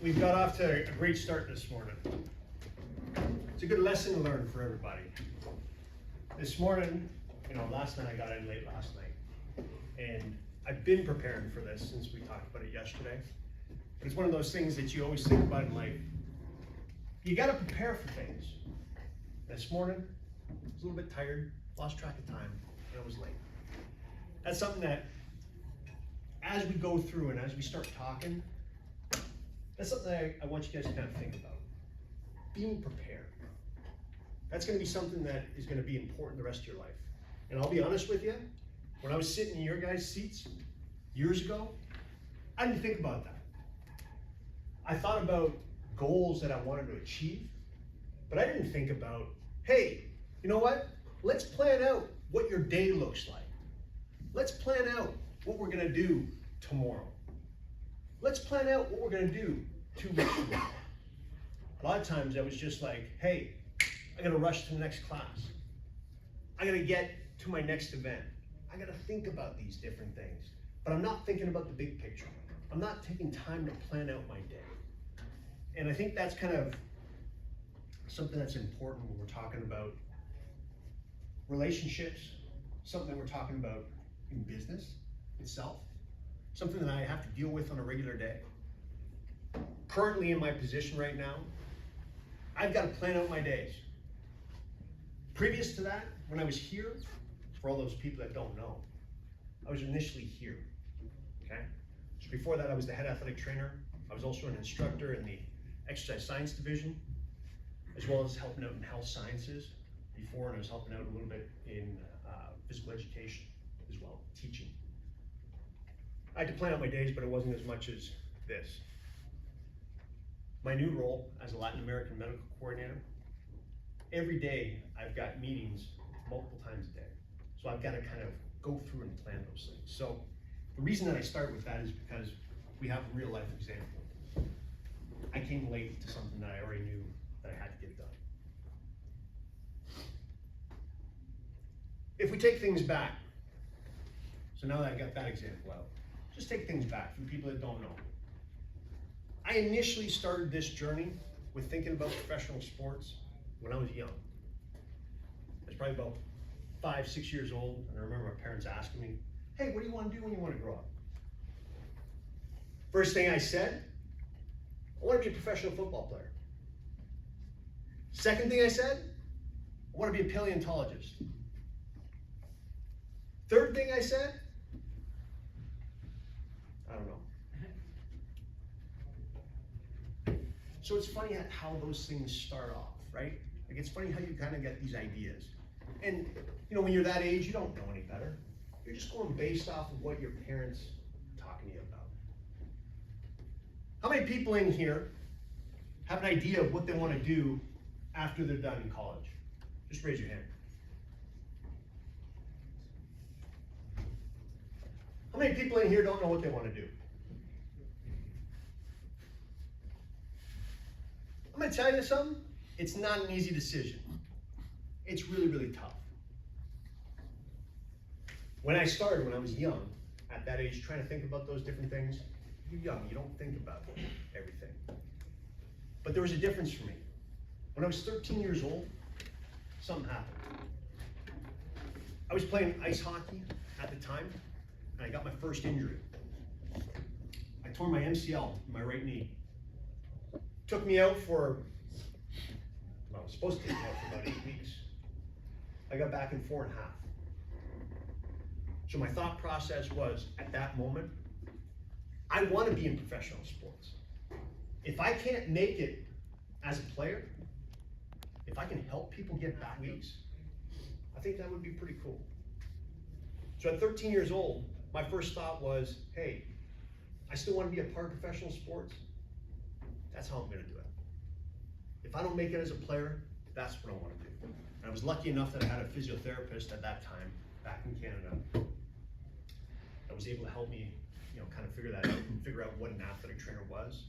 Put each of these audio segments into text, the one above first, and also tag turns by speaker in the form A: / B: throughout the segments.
A: We've got off to a great start this morning. It's a good lesson to learn for everybody. This morning, last night I got in late last night, and I've been preparing for this since we talked about it yesterday. But it's one of those things that you always think about in life. You got to prepare for things. This morning, I was a little bit tired, lost track of time, and I was late. That's something that, as we go through and as we start talking, that's something that I want you guys to kind of think about. Being prepared. That's going to be something that is going to be important the rest of your life. And I'll be honest with you, when I was sitting in your guys' seats years ago, I didn't think about that. I thought about goals that I wanted to achieve, but I didn't think about, hey, you know what? Let's plan out what your day looks like. Let's plan out what we're going to do tomorrow. Let's plan out what we're going to do 2 weeks from now. A lot of times I was just like, hey, I got to rush to the next class. I got to get to my next event. I got to think about these different things. But I'm not thinking about the big picture. I'm not taking time to plan out my day. And I think that's kind of something that's important when we're talking about relationships, something we're talking about in business itself, something that I have to deal with on a regular day. Currently in my position right now, I've got to plan out my days. Previous to that, when I was here, for all those people that don't know, I was initially here, okay? So before that, I was the head athletic trainer. I was also an instructor in the exercise science division, as well as helping out in health sciences before, and I was helping out a little bit in physical education as well, teaching. I had to plan out my days, but it wasn't as much as this. My new role as a Latin American medical coordinator, every day I've got meetings multiple times a day. So I've got to kind of go through and plan those things. So the reason that I start with that is because we have a real life example. I came late to something that I already knew that I had to get done. If we take things back, so now that I got that example out, just take things back for people that don't know. I initially started this journey with thinking about professional sports when I was young. I was probably about 5, 6 years old, and I remember my parents asking me, hey, what do you want to do when you want to grow up? First thing I said, I want to be a professional football player. Second thing I said, I want to be a paleontologist. Third thing I said, I don't know. So it's funny how those things start off, right? Like it's funny how you kind of get these ideas. And when you're that age, you don't know any better. You're just going based off of what your parents are talking to you about. How many people in here have an idea of what they want to do after they're done in college? Just raise your hand. How many people in here don't know what they want to do? I'm going to tell you something. It's not an easy decision. It's really, really tough. When I started, when I was young, at that age, trying to think about those different things, you're young, you don't think about everything. But there was a difference for me. When I was 13 years old, something happened. I was playing ice hockey at the time, and I got my first injury. I tore my MCL in my right knee. Took me out for, well, it was supposed to take me out for about 8 weeks. I got back in 4.5. So my thought process was, at that moment, I want to be in professional sports. If I can't make it as a player, if I can help people get back weeks, I think that would be pretty cool. So at 13 years old, my first thought was, hey, I still want to be a part of professional sports. That's how I'm going to do it. If I don't make it as a player, that's what I want to do. And I was lucky enough that I had a physiotherapist at that time, back in Canada, that was able to help me, kind of figure that out and figure out what an athletic trainer was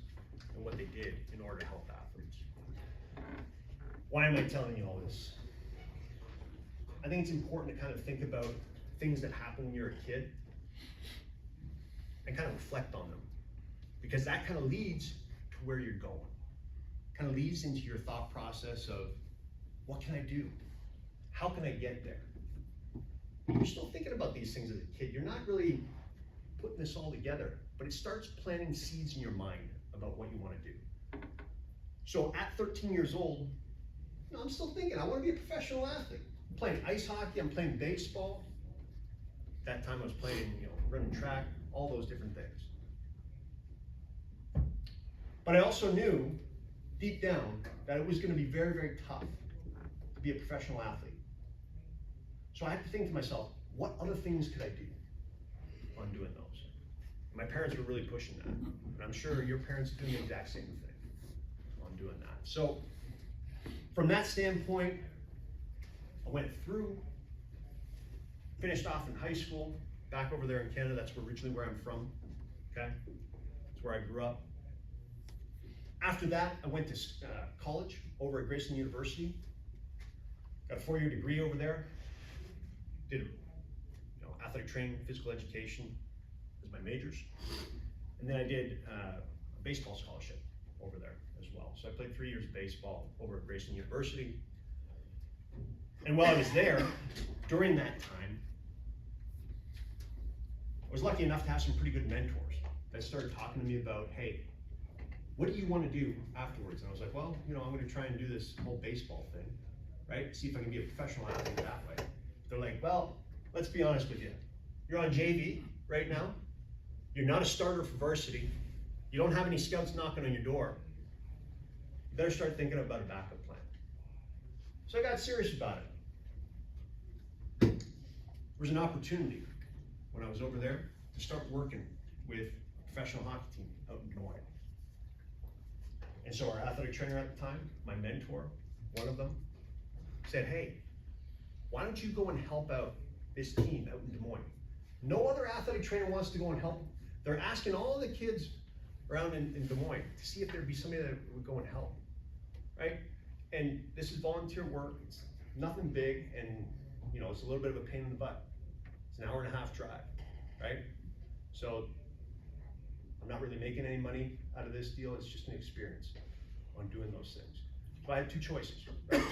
A: and what they did in order to help athletes. Why am I telling you all this? I think it's important to kind of think about things that happen when you're a kid and kind of reflect on them, because that kind of leads to where you're going. Kind of leads into your thought process of, what can I do? How can I get there? You're still thinking about these things as a kid. You're not really putting this all together, but it starts planting seeds in your mind about what you want to do. So at 13 years old, I'm still thinking, I want to be a professional athlete. I'm playing ice hockey, I'm playing baseball. At that time I was playing, running track, all those different things. But I also knew deep down that it was going to be very, very tough to be a professional athlete. So I had to think to myself, what other things could I do on doing those? My parents were really pushing that. And I'm sure your parents are doing the exact same thing on doing that. So from that standpoint, I went through, finished off in high school, back over there in Canada. That's originally where I'm from, okay? That's where I grew up. After that, I went to college over at Graceland University. Got a 4-year degree over there. Did athletic training, physical education as my majors. And then I did a baseball scholarship over there as well. So I played 3 years of baseball over at Graceland University. And while I was there, during that time, I was lucky enough to have some pretty good mentors that started talking to me about, hey, what do you want to do afterwards? And I was like, well, I'm going to try and do this whole baseball thing, right? See if I can be a professional athlete that way. They're like, well, let's be honest with you. You're on JV right now. You're not a starter for varsity. You don't have any scouts knocking on your door. You better start thinking about a backup plan. So I got serious about it. There was an opportunity when I was over there to start working with a professional hockey team out in Des Moines. And so our athletic trainer at the time, my mentor, one of them, said, hey, why don't you go and help out this team out in Des Moines? No other athletic trainer wants to go and help. They're asking all the kids around in Des Moines to see if there'd be somebody that would go and help, right? And this is volunteer work. It's nothing big, and it's a little bit of a pain in the butt. It's an 1.5 hour drive, right? So I'm not really making any money out of this deal. It's just an experience on doing those things. So I had 2 choices, right?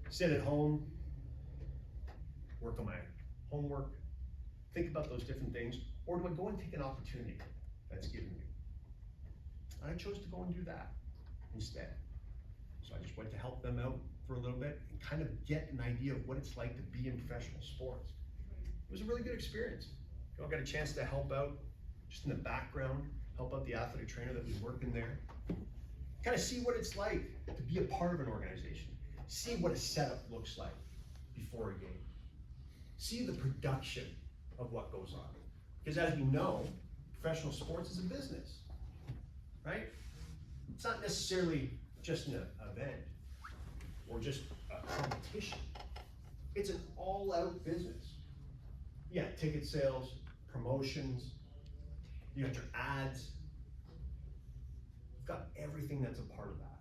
A: Sit at home, work on my homework, think about those different things, or do I go and take an opportunity that's given me? And I chose to go and do that instead. So I just went to help them out for a little bit and kind of get an idea of what it's like to be in professional sports. It was a really good experience. I got a chance to help out just in the background, help out the athletic trainer that was working there. Kind of see what it's like to be a part of an organization. See what a setup looks like before a game. See the production of what goes on. Because as we know, professional sports is a business, right? It's not necessarily just an event or just a competition. It's an all-out business. Yeah, ticket sales, promotions, you got your ads. You've got everything that's a part of that.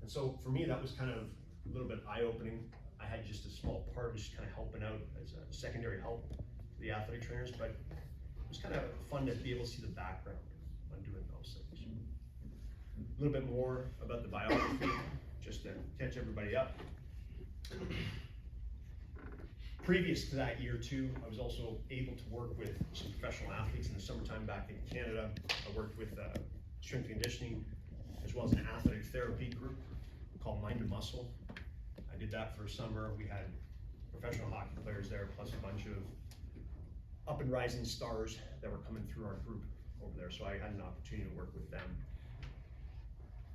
A: And so for me, that was kind of a little bit eye-opening. I had just a small part, just kind of helping out as a secondary help to the athletic trainers, but it was kind of fun to be able to see the background on doing those things. A little bit more about the biography, just to catch everybody up. Previous to that year too, I was also able to work with some professional athletes in the summertime back in Canada. I worked with strength and conditioning, as well as an athletic therapy group called Mind to Muscle. I did that for a summer. We had professional hockey players there, plus a bunch of up and rising stars that were coming through our group over there. So I had an opportunity to work with them.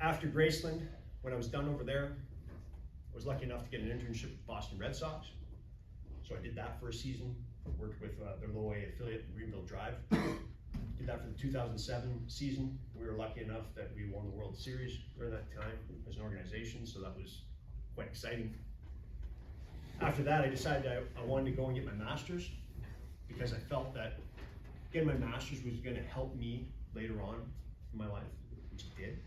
A: After Graceland, when I was done over there, I was lucky enough to get an internship with Boston Red Sox. So I did that for a season, worked with their low A affiliate in Greenville Drive. Did that for the 2007 season. We were lucky enough that we won the World Series during that time as an organization, so that was quite exciting. After that, I decided I wanted to go and get my master's because I felt that getting my master's was going to help me later on in my life, which it did.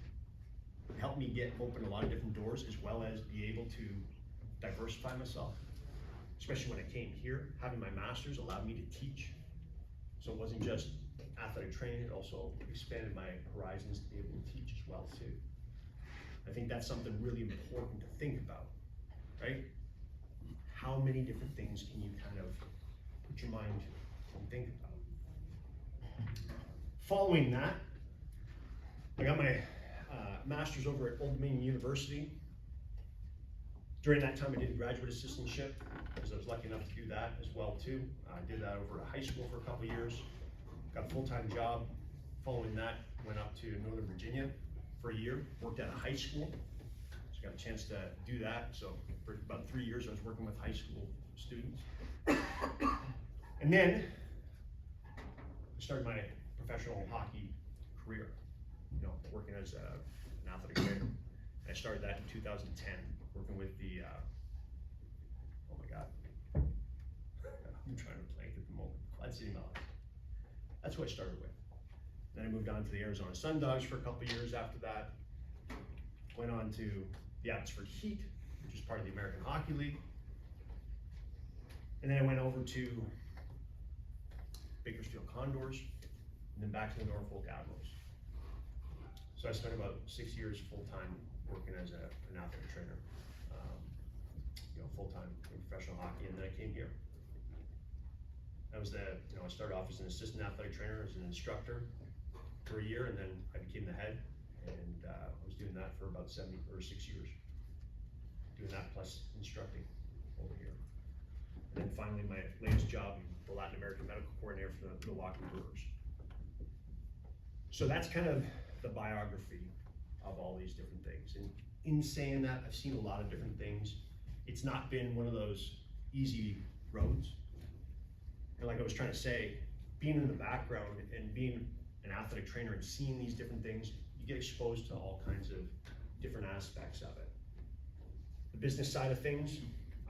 A: It helped me open a lot of different doors, as well as be able to diversify myself. Especially when I came here, having my master's allowed me to teach. So it wasn't just athletic training. It also expanded my horizons to be able to teach as well too. I think that's something really important to think about, right? How many different things can you kind of put your mind to and think about? Following that, I got my master's over at Old Dominion University. During that time, I did a graduate assistantship, because I was lucky enough to do that as well too. I did that over at high school for a couple of years. Got a full-time job. Following that, went up to Northern Virginia for a year, worked at a high school. So got a chance to do that. So for about 3 years, I was working with high school students. And then I started my professional hockey career, working as an athletic trainer. I started that in 2010, working with the, oh my God, I'm trying to blank at the moment, Quad City Mowers. That's what I started with. Then I moved on to the Arizona Sundogs for a couple of years after that. Went on to the Abbotsford Heat, which is part of the American Hockey League. And then I went over to Bakersfield Condors, and then back to the Norfolk Admirals. So I spent about 6 years full-time working as an athletic trainer, full-time in professional hockey, and then I came here. I was I started off as an assistant athletic trainer, as an instructor for a year, and then I became the head, and I was doing that for about 6 years. Doing that plus instructing over here. And then finally my latest job, the Latin American Medical Coordinator for the Milwaukee Brewers. So that's kind of the biography of all these different things. And in saying that, I've seen a lot of different things. It's not been one of those easy roads. And like I was trying to say, being in the background and being an athletic trainer and seeing these different things, you get exposed to all kinds of different aspects of it. The business side of things,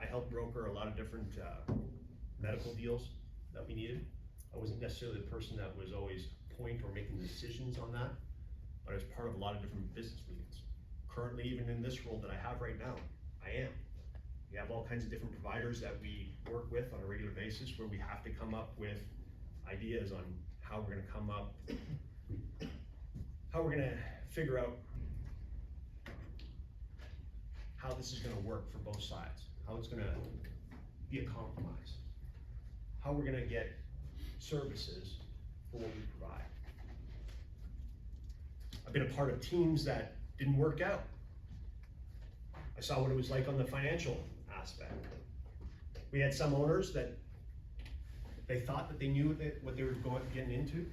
A: I helped broker a lot of different medical deals that we needed. I wasn't necessarily the person that was always point or making decisions on that, but I was part of a lot of different business meetings. Currently, even in this role that I have right now, I am. We have all kinds of different providers that we work with on a regular basis where we have to come up with ideas on how we're gonna come up, how we're gonna figure out how this is gonna work for both sides, how it's gonna be a compromise, how we're gonna get services for what we provide. I've been a part of teams that didn't work out. I saw what it was like on the financial aspect. We had some owners that they thought that they knew what they were getting into.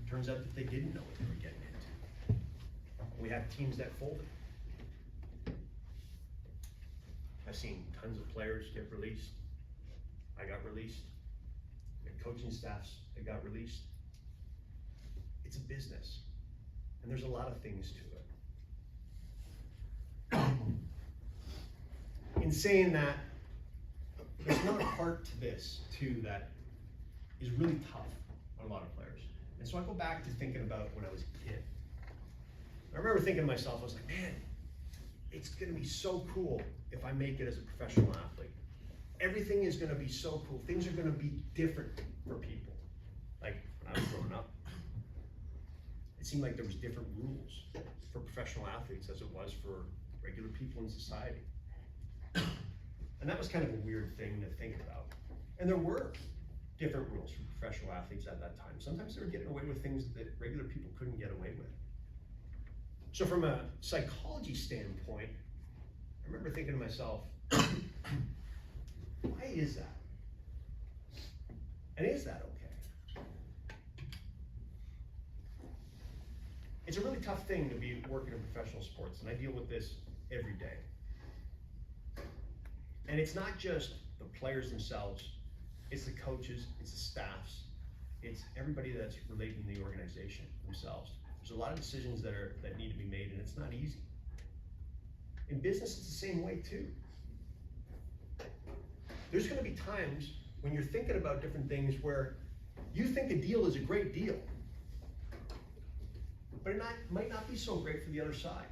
A: Turns out that they didn't know what they were getting into. We had teams that folded. I've seen tons of players get released. I got released. We had coaching staffs that got released. It's a business, and there's a lot of things to it. In saying that, there's another part to this too that is really tough on a lot of players. And so I go back to thinking about when I was a kid. I remember thinking to myself, I was like, man, it's gonna be so cool if I make it as a professional athlete. Everything is gonna be so cool. Things are gonna be different for people. Like when I was growing up, it seemed like there was different rules for professional athletes as it was for regular people in society. And that was kind of a weird thing to think about. And there were different rules for professional athletes at that time. Sometimes they were getting away with things that regular people couldn't get away with. So from a psychology standpoint, I remember thinking to myself, why is that? And is that okay? It's a really tough thing to be working in professional sports, and I deal with this every day. And it's not just the players themselves, it's the coaches, it's the staffs, it's everybody that's related in the organization themselves. There's a lot of decisions that need to be made, and it's not easy. In business, it's the same way too. There's gonna be times when you're thinking about different things where you think a deal is a great deal, but it might not be so great for the other side.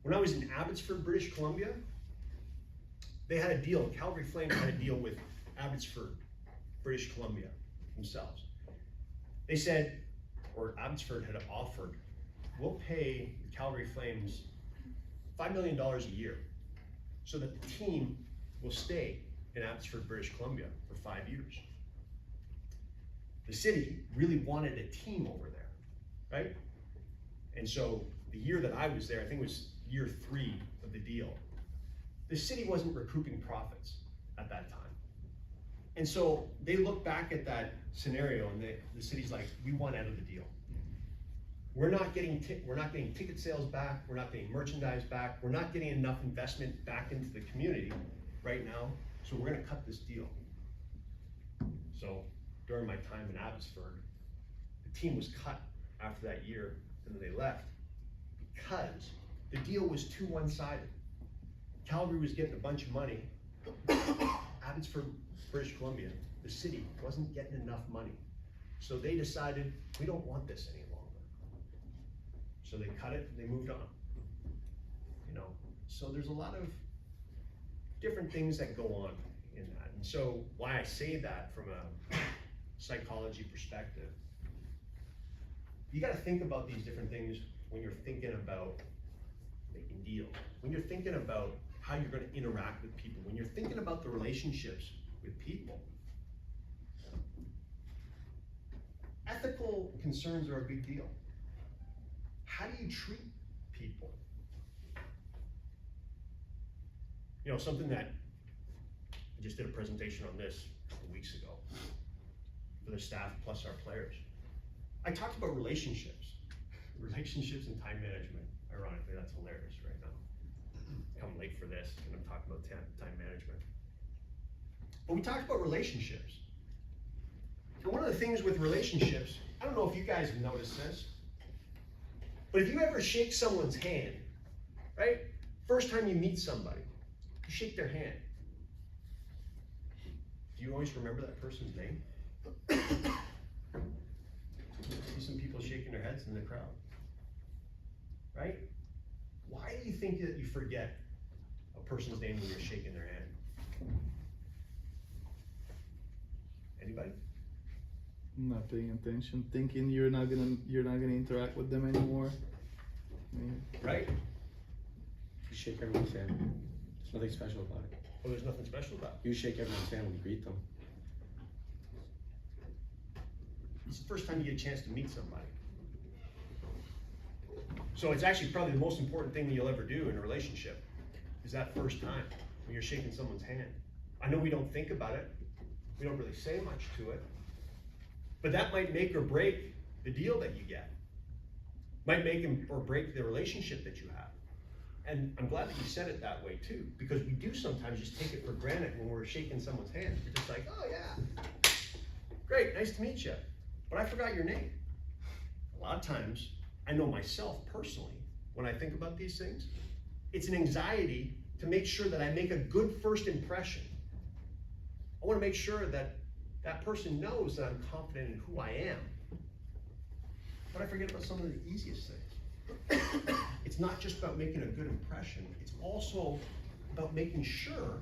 A: When I was in Abbotsford, British Columbia, they had a deal, Calgary Flames had a deal with Abbotsford, British Columbia themselves. They said, or Abbotsford had offered, we'll pay the Calgary Flames $5 million a year so that the team will stay in Abbotsford, British Columbia for 5 years. The city really wanted a team over there, right? And so the year that I was there, I think it was year 3 of the deal, the city wasn't recouping profits at that time. And so they look back at that scenario and the city's like, we want out of the deal. We're not getting ticket sales back, we're not getting merchandise back, we're not getting enough investment back into the community right now, so we're gonna cut this deal. So during my time in Abbotsford, the team was cut after that year, and then they left because the deal was too one-sided. Calgary was getting a bunch of money. Abbotsford, British Columbia, the city, wasn't getting enough money. So they decided, we don't want this any longer. So they cut it and they moved on. You know, so there's a lot of different things that go on in that. And so why I say that from a psychology perspective, you gotta think about these different things when you're thinking about making deals, when you're thinking about how you're gonna interact with people, when you're thinking about the relationships with people. Ethical concerns are a big deal. How do you treat people? You know, something that I just did a presentation on this a couple weeks ago for the staff plus our players. I talked about relationships and time management. Ironically, that's hilarious right now. I'm late for this and I'm talking about time management. But we talked about relationships. And one of the things with relationships, I don't know if you guys have noticed this, but if you ever shake someone's hand, right? First time you meet somebody, you shake their hand. Do you always remember that person's name? See some people shaking their heads in the crowd, right? Why do you think that you forget a person's name when you're shaking their hand? Anybody?
B: Not paying attention, thinking you're not gonna interact with them anymore.
A: Right?
C: You shake everyone's hand. There's nothing special about it.
A: Well, there's nothing special about it.
C: You shake everyone's hand when you greet them.
A: It's the first time you get a chance to meet somebody. So it's actually probably the most important thing that you'll ever do in a relationship is that first time when you're shaking someone's hand. I know we don't think about it. We don't really say much to it. But that might make or break the deal that you get. Might make or break the relationship that you have. And I'm glad that you said it that way too, because we do sometimes just take it for granted when we're shaking someone's hand. We're just like, oh yeah, great, nice to meet you. But I forgot your name. A lot of times, I know myself personally, when I think about these things, it's an anxiety to make sure that I make a good first impression. I want to make sure that that person knows that I'm confident in who I am. But I forget about some of the easiest things. It's not just about making a good impression, it's also about making sure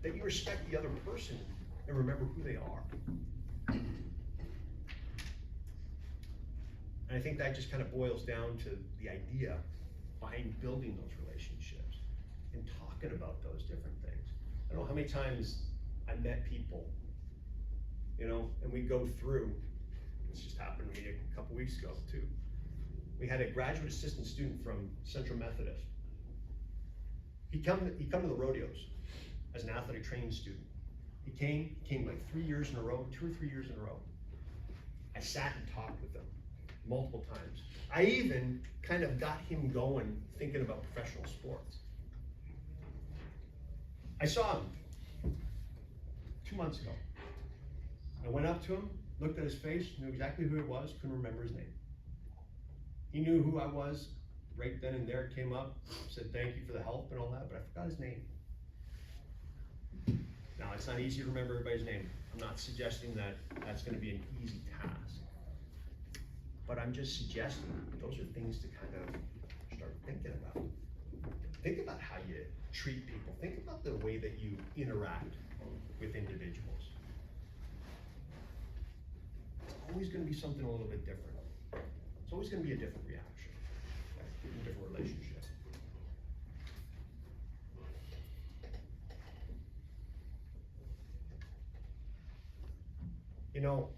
A: that you respect the other person and remember who they are. And I think that just kind of boils down to the idea behind building those relationships and talking about those different things. I don't know how many times I met people, you know, and we go through, this just happened to me a couple weeks ago too. We had a graduate assistant student from Central Methodist. He'd come to the rodeos as an athletic training student. He came like 3 years in a row, 2 or 3 years in a row. I sat and talked with him multiple times. I even kind of got him going thinking about professional sports. I saw him 2 months ago. I went up to him, looked at his face, knew exactly who it was, couldn't remember his name. He knew who I was right then and there, came up, said thank you for the help and all that, but I forgot his name. Now, it's not easy to remember everybody's name. I'm not suggesting that that's going to be an easy task. But I'm just suggesting those are things to kind of start thinking about. Think about how you treat people. Think about the way that you interact with individuals. It's always gonna be something a little bit different. It's always gonna be a different reaction, a different relationship. You know,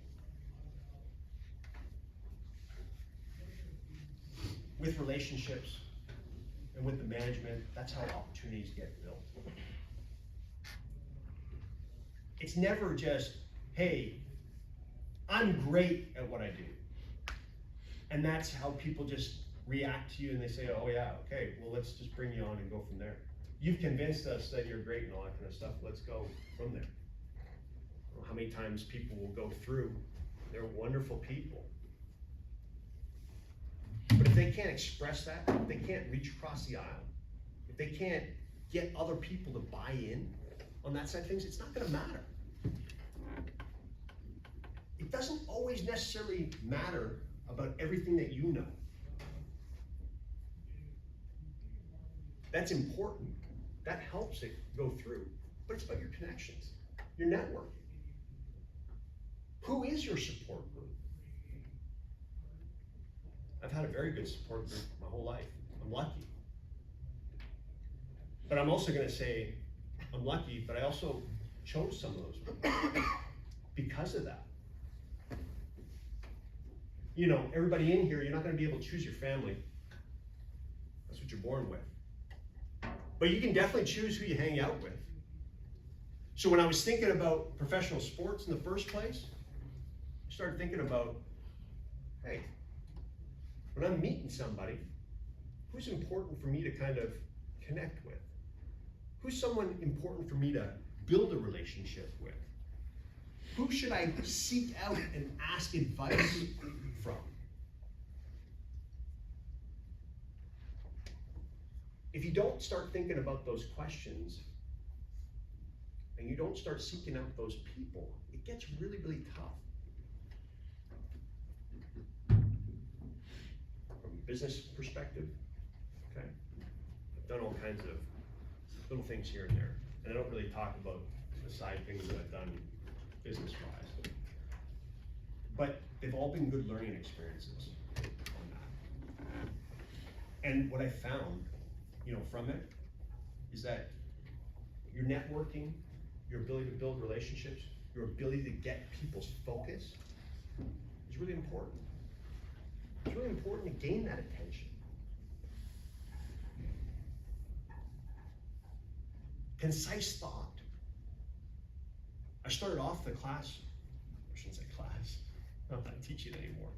A: with relationships and with the management, that's how opportunities get built. It's never just, hey, I'm great at what I do. And that's how people just react to you and they say, oh yeah, okay, well let's just bring you on and go from there. You've convinced us that you're great and all that kind of stuff, let's go from there. I don't know how many times people will go through, they're wonderful people. But if they can't express that, if they can't reach across the aisle, if they can't get other people to buy in on that side of things, it's not gonna matter. It doesn't always necessarily matter about everything that you know. That's important. That helps it go through. But it's about your connections, your networking. Who is your support group? I've had a very good support group my whole life. I'm lucky. But I'm also gonna say, I'm lucky, but I also chose some of those people because of that. You know, everybody in here, you're not gonna be able to choose your family. That's what you're born with. But you can definitely choose who you hang out with. So when I was thinking about professional sports in the first place, I started thinking about, hey, when I'm meeting somebody, who's important for me to kind of connect with? Who's someone important for me to build a relationship with? Who should I seek out and ask advice from? If you don't start thinking about those questions and you don't start seeking out those people, it gets really, really tough. From a business perspective, okay? I've done all kinds of little things here and there. And I don't really talk about the side things that I've done business-wise. But they've all been good learning experiences on that. And what I found, you know, from it is that your networking, your ability to build relationships, your ability to get people's focus is really important. It's really important to gain that attention. Concise thought. I started off the class, I shouldn't say class, I'm not teaching anymore.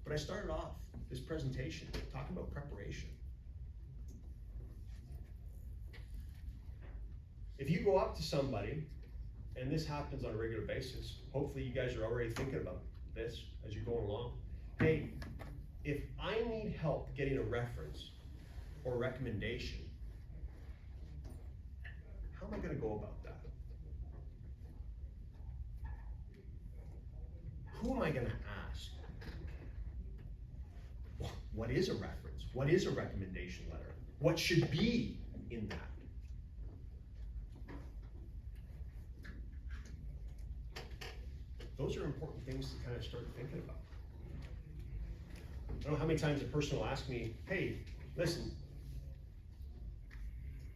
A: But I started off this presentation talking about preparation. If you go up to somebody, and this happens on a regular basis, hopefully you guys are already thinking about this as you're going along. Hey, if I need help getting a reference or a recommendation, how am I gonna go about that? Who am I gonna ask? What is a reference? What is a recommendation letter? What should be in that? Those are important things to kind of start thinking about. I don't know how many times a person will ask me, hey, listen,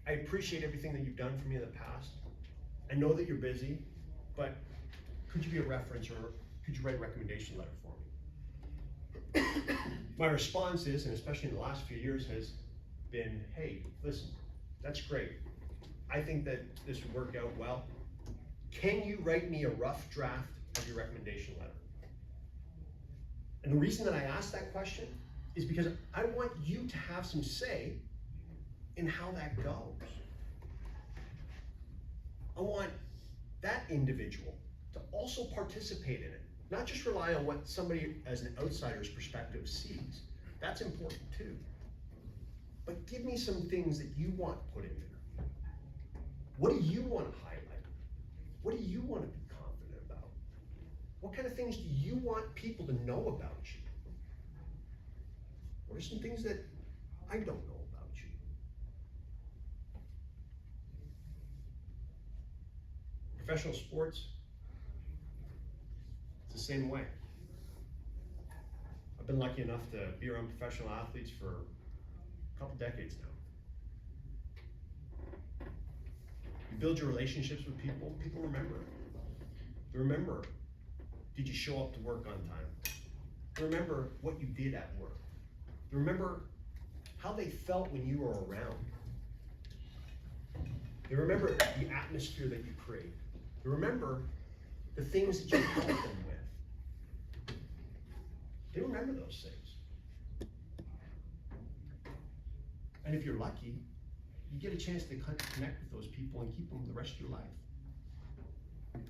A: I appreciate everything that you've done for me in the past. I know that you're busy, but could you be a reference or could you write a recommendation letter for me? My response is, and especially in the last few years, has been, hey, listen, that's great. I think that this would work out well. Can you write me a rough draft of your recommendation letter? And the reason that I asked that question is because I want you to have some say in how that goes. I want that individual to also participate in it, not just rely on what somebody as an outsider's perspective sees. That's important too. But give me some things that you want put in there. What do you want to highlight? What do you want to be confident about? What kind of things do you want people to know about you? What are some things that I don't know about you? Professional sports, it's the same way. I've been lucky enough to be around professional athletes for a couple decades now. You build your relationships with people, people remember. They remember, did you show up to work on time? They remember what you did at work. They remember how they felt when you were around. They remember the atmosphere that you create. They remember the things that you helped them with. They remember those things. And if you're lucky, you get a chance to connect with those people and keep them the rest of your life. And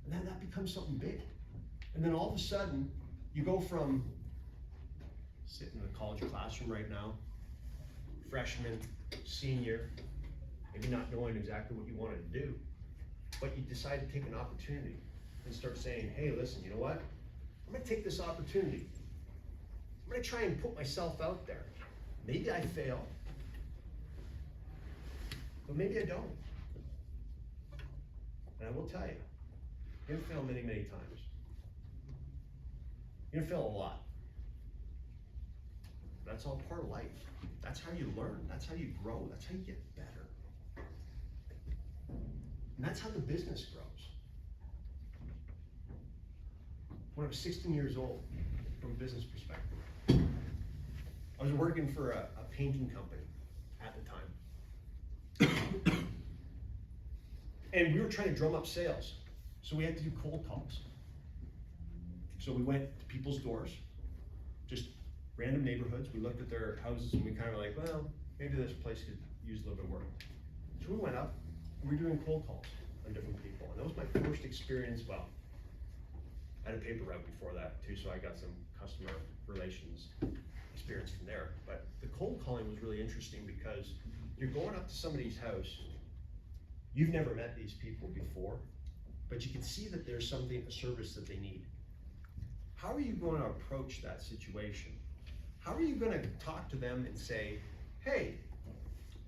A: then that becomes something big. And then all of a sudden, you go from sitting in a college classroom right now, freshman, senior, maybe not knowing exactly what you wanted to do, but you decide to take an opportunity and start saying, hey, listen, you know what? I'm gonna take this opportunity. I'm gonna try and put myself out there. Maybe I fail, but maybe I don't. And I will tell you, you're gonna fail many, many times. You're gonna fail a lot. That's all part of life. That's how you learn. That's how you grow. That's how you get better. And that's how the business grows. When I was 16 years old, from a business perspective, I was working for a painting company at the time. And we were trying to drum up sales. So we had to do cold calls. So we went to people's doors, just random neighborhoods. We looked at their houses and we kind of like, well, maybe this place could use a little bit of work. So we went up and we were doing cold calls on different people. And that was my first experience. Well, I had a paper route before that too, so I got some customer relations experience from there. But the cold calling was really interesting because you're going up to somebody's house, you've never met these people before, but you can see that there's something, a service that they need. How are you going to approach that situation? How are you going to talk to them and say, hey,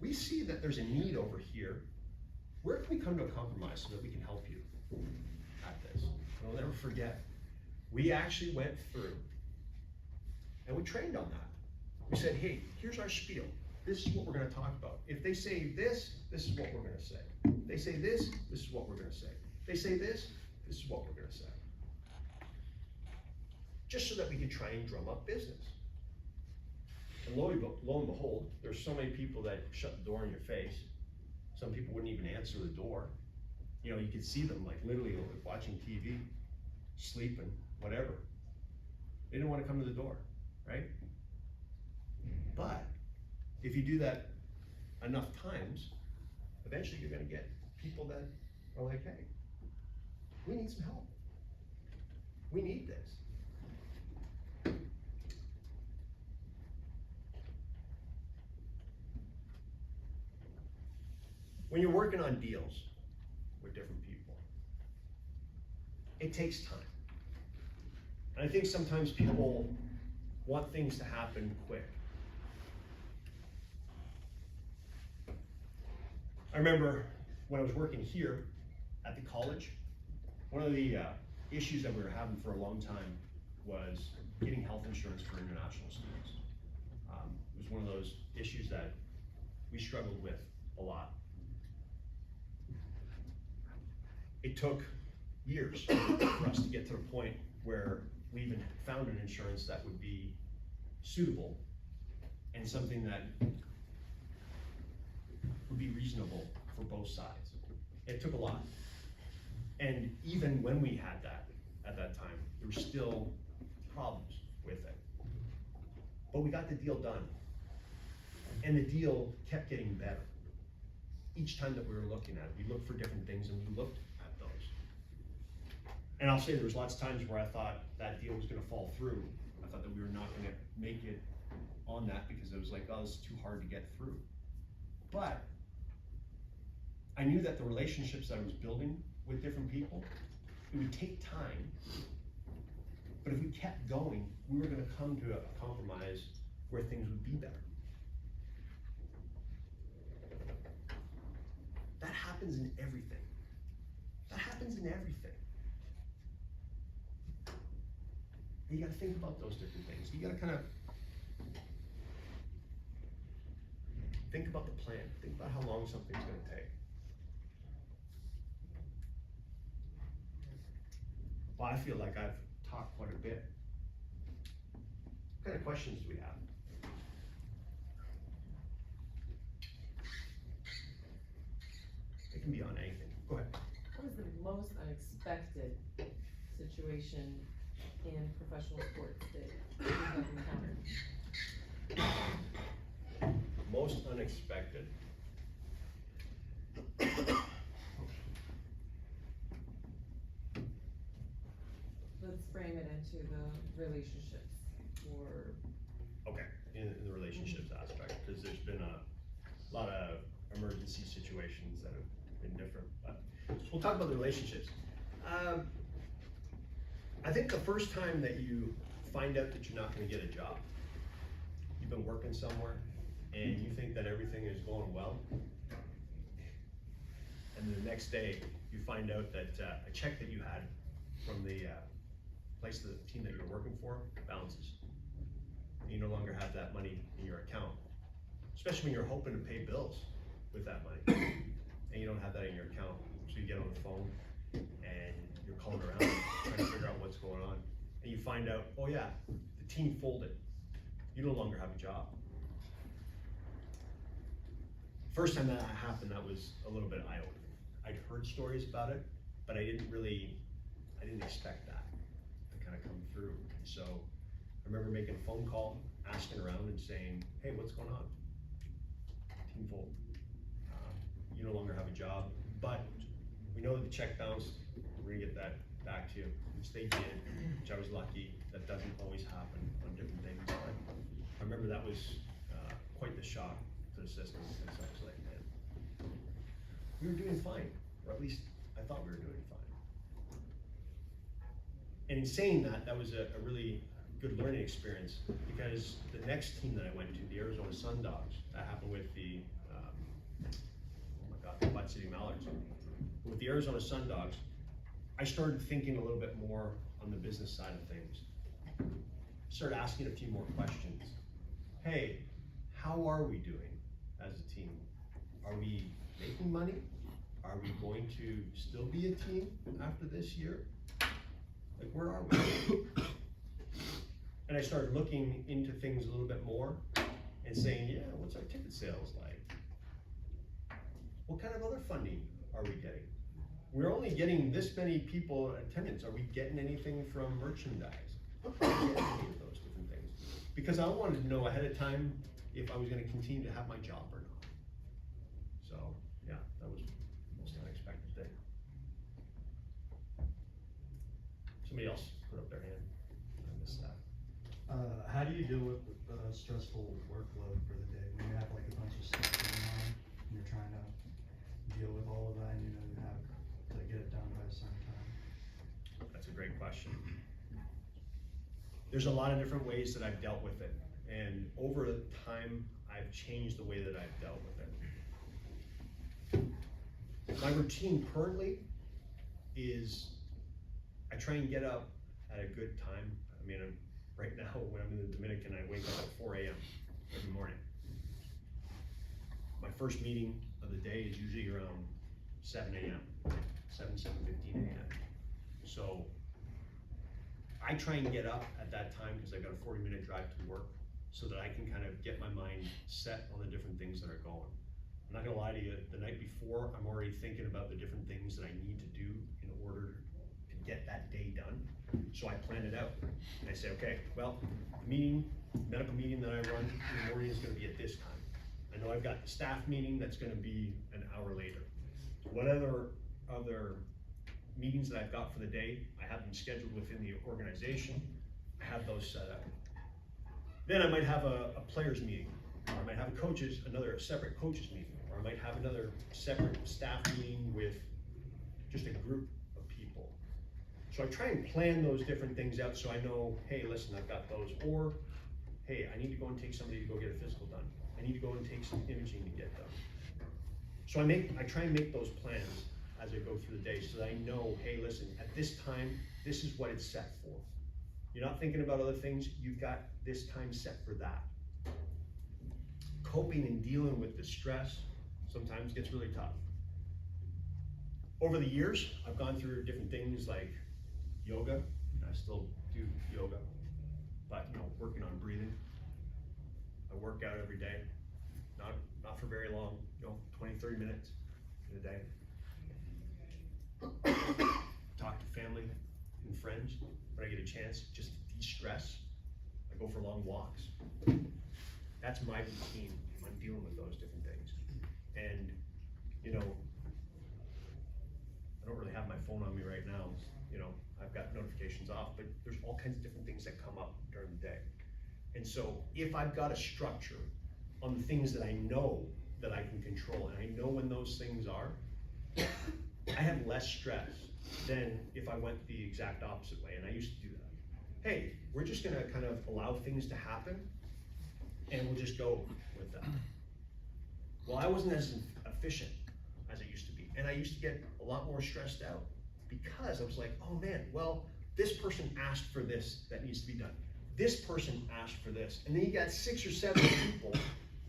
A: we see that there's a need over here. Where can we come to a compromise so that we can help you at this? And I'll never forget, we actually went through and we trained on that. We said, hey, here's our spiel. This is what we're going to talk about. If they say this, this is what we're going to say. If they say this, this is what we're going to say. If they say this, this is what we're going to say. Just so that we could try and drum up business. And lo and behold, there's so many people that shut the door in your face. Some people wouldn't even answer the door. You know, you could see them like literally watching TV, sleeping, whatever. They didn't want to come to the door, right? But if you do that enough times, eventually you're going to get people that are like, hey, we need some help. We need this. When you're working on deals with different people, it takes time. And I think sometimes people want things to happen quick. I remember when I was working here at the college, one of the issues that we were having for a long time was getting health insurance for international students. It was one of those issues that we struggled with a lot. It took years for us to get to the point where we even found an insurance that would be suitable and something that would be reasonable for both sides. It took a lot. And even when we had that at that time, there were still problems with it. But we got the deal done. And the deal kept getting better. Each time that we were looking at it, we looked for different things and we looked at those. And I'll say there was lots of times where I thought that deal was gonna fall through. I thought that we were not gonna make it on that because it was like, oh, this is too hard to get through. But I knew that the relationships that I was building with different people, it would take time, but if we kept going, we were gonna come to a compromise where things would be better. That happens in everything. That happens in everything. You gotta think about those different things. You gotta kind of think about the plan. Think about how long something's gonna take. Well, I feel like I've talked quite a bit. What kind of questions do we have? It can be on anything. Go ahead.
D: What is the most unexpected situation in professional sports that you have encountered?
A: Most unexpected.
D: Let's frame it into the relationships or.
A: Okay, in the relationships aspect, because there's been a lot of emergency situations that have been different, but we'll talk about the relationships. I think the first time that you find out that you're not gonna get a job, you've been working somewhere and you think that everything is going well, and the next day you find out that a check that you had from the place, the team that you're working for, bounces. You no longer have that money in your account, especially when you're hoping to pay bills with that money, and you don't have that in your account. So you get on the phone and you're calling around trying to figure out what's going on, and you find out, oh yeah, the team folded. You no longer have a job. First time that happened, that was a little bit eye-opening. I'd heard stories about it, but I didn't expect that to kind of come through. So I remember making a phone call, asking around and saying, hey, what's going on? Team fold. You no longer have a job, but we know that the check bounced. We're gonna get that back to you, which they did, which I was lucky. That doesn't always happen on different things, but I remember that was quite the shock to the system, because I was like, man, we were doing fine, or at least I thought we were doing fine. And in saying that, that was a really good learning experience, because the next team that I went to, the Arizona Sun Dogs, that happened with the, the Butt City Mallards. With the Arizona Sun Dogs, I started thinking a little bit more on the business side of things. Started asking a few more questions. Hey, how are we doing as a team? Are we making money? Are we going to still be a team after this year? Like, where are we? And I started looking into things a little bit more and saying, yeah, what's our ticket sales like? What kind of other funding are we getting? We're only getting this many people in attendance. Are we getting anything from merchandise? Are we getting any of those different things? Because I wanted to know ahead of time if I was gonna continue to have my job or not. So, yeah, that was the most unexpected thing. Somebody else put up their hand. I missed that.
E: How do you deal with stressful workload for the day when you have like a bunch of stuff going on and you're trying to deal with all of that and you know you have to get it done by a certain time?
A: That's a great question. There's a lot of different ways that I've dealt with it, and over time I've changed the way that I've dealt with it. My routine currently is I try and get up at a good time. I mean, right now when I'm in the Dominican, I wake up at 4 a.m. every morning. My first meeting of the day is usually around 7 a.m., 7:15 a.m. So I try and get up at that time because I've got a 40-minute drive to work, so that I can kind of get my mind set on the different things that are going. I'm not gonna lie to you, the night before, I'm already thinking about the different things that I need to do in order to get that day done. So I plan it out. And I say, okay, well, the medical meeting that I run in the morning is gonna be at this time. I know I've got the staff meeting that's gonna be an hour later. What other meetings that I've got for the day, I have them scheduled within the organization. I have those set up. Then I might have a players meeting, or I might have another separate coaches meeting, or I might have another separate staff meeting with just a group of people. So I try and plan those different things out so I know, hey, listen, I've got those, or hey, I need to go and take somebody to go get a physical done. I need to go and take some imaging to get done. So I try and make those plans as I go through the day so that I know, hey, listen, at this time, this is what it's set for. You're not thinking about other things, you've got this time set for that. Coping and dealing with the stress sometimes gets really tough. Over the years, I've gone through different things like yoga, and I still do yoga, but working on breathing. I work out every day, not for very long, 20, 30 minutes in a day. Talk to family and friends when I get a chance, just to de-stress. I go for long walks. That's my routine when I'm dealing with those different things. And, I don't really have my phone on me right now. I've got notifications off, but there's all kinds of different things that come up during the day. And so if I've got a structure on the things that I know that I can control, and I know when those things are, I have less stress than if I went the exact opposite way, and I used to do that. Hey, we're just gonna kind of allow things to happen, and we'll just go with that. Well, I wasn't as efficient as I used to be, and I used to get a lot more stressed out because I was like, oh man, well, this person asked for this that needs to be done. This person asked for this, and then you got 6 or 7 people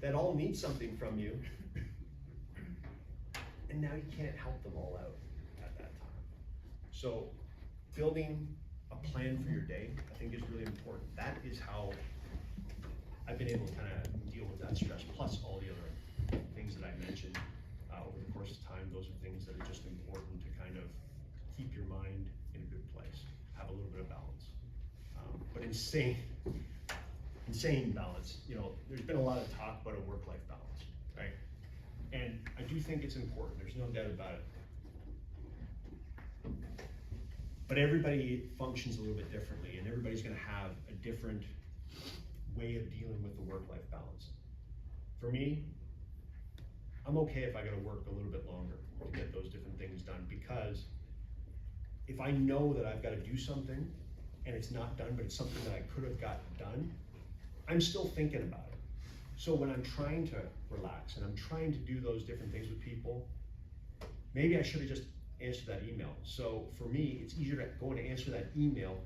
A: that all need something from you, and now you can't help them all out at that time. So building a plan for your day, I think, is really important. That is how I've been able to kind of deal with that stress, plus all the other things that I mentioned over the course of time. Those are things that are just important to kind of keep your mind in a good place, have a little bit of balance. But insane balance. There's been a lot of talk about a work-life balance, right? And I do think it's important, there's no doubt about it. But everybody functions a little bit differently, and everybody's gonna have a different way of dealing with the work-life balance. For me, I'm okay if I gotta work a little bit longer to get those different things done, because if I know that I've gotta do something and it's not done, but it's something that I could have gotten done, I'm still thinking about it. So when I'm trying to relax and I'm trying to do those different things with people, maybe I should have just answered that email. So for me, it's easier to go and answer that email,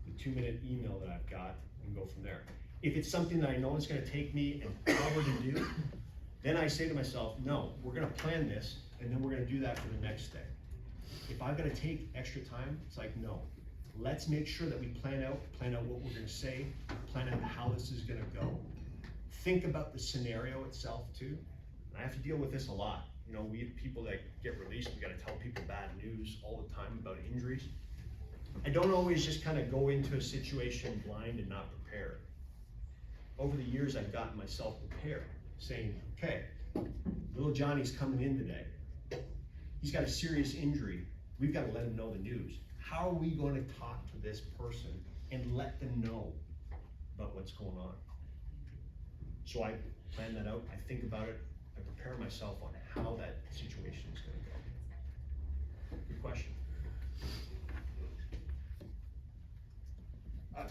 A: the 2-minute email that I've got, and go from there. If it's something that I know it's gonna take me an hour to do, then I say to myself, no, we're gonna plan this, and then we're gonna do that for the next day. If I've gotta take extra time, it's like, no. Let's make sure that we plan out what we're gonna say, plan out how this is gonna go. Think about the scenario itself too. And I have to deal with this a lot. We have people that get released, we gotta tell people bad news all the time about injuries. I don't always just kind of go into a situation blind and not prepared. Over the years, I've gotten myself prepared, saying, okay, little Johnny's coming in today. He's got a serious injury. We've got to let him know the news. How are we going to talk to this person and let them know about what's going on? So I plan that out, I think about it, I prepare myself on how that situation is going to go. Good question.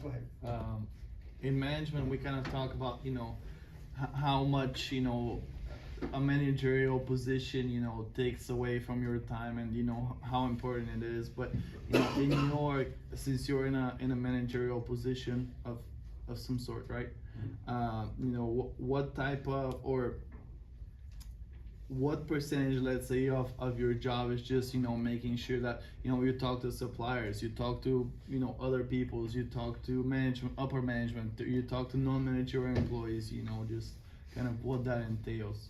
A: Go ahead.
B: In management, we kind of talk about, how much, a managerial position, takes away from your time, and how important it is. But in since you're in a managerial position of some sort, right? What type of, or what percentage, let's say, of your job is just making sure that you talk to suppliers, you talk to other peoples, you talk to management, upper management, you talk to non-managerial employees, just kind of what that entails.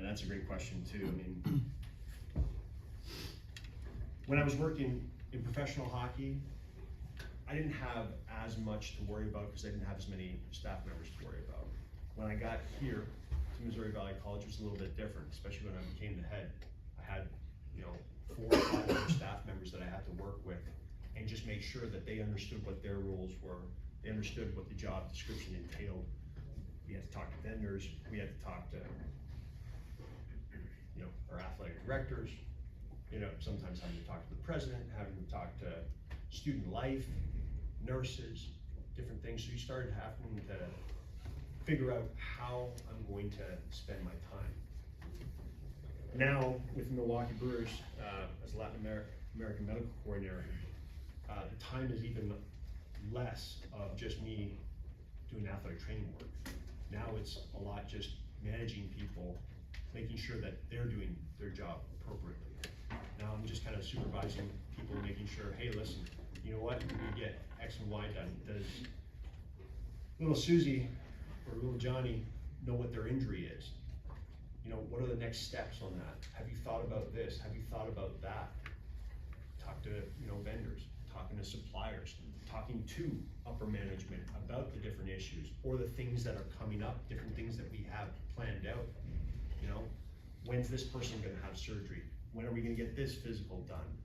A: That's a great question too. I mean, when I was working in professional hockey, I didn't have as much to worry about because I didn't have as many staff members to worry about. When I got here to Missouri Valley College, it was a little bit different, especially when I became the head. I had 4 or 5 other staff members that I had to work with and just make sure that they understood what their roles were. They understood what the job description entailed. We had to talk to vendors, we had to talk to our athletic directors, sometimes having to talk to the president, having to talk to student life, nurses, different things. So you started having to figure out how I'm going to spend my time. Now, with Milwaukee Brewers, as a Latin American medical coordinator, the time is even less of just me doing athletic training work. Now it's a lot just managing people, making sure that they're doing their job appropriately. Now I'm just kind of supervising people, making sure, hey, listen, you know what, we get X and Y done. Does little Susie or little Johnny know what their injury is? You know, what are the next steps on that? Have you thought about this? Have you thought about that? Talk to, you know, vendors, talking to suppliers, talking to upper management about the different issues or the things that are coming up, different things that we have planned out. You know, when's this person gonna have surgery? When are we gonna get this physical done?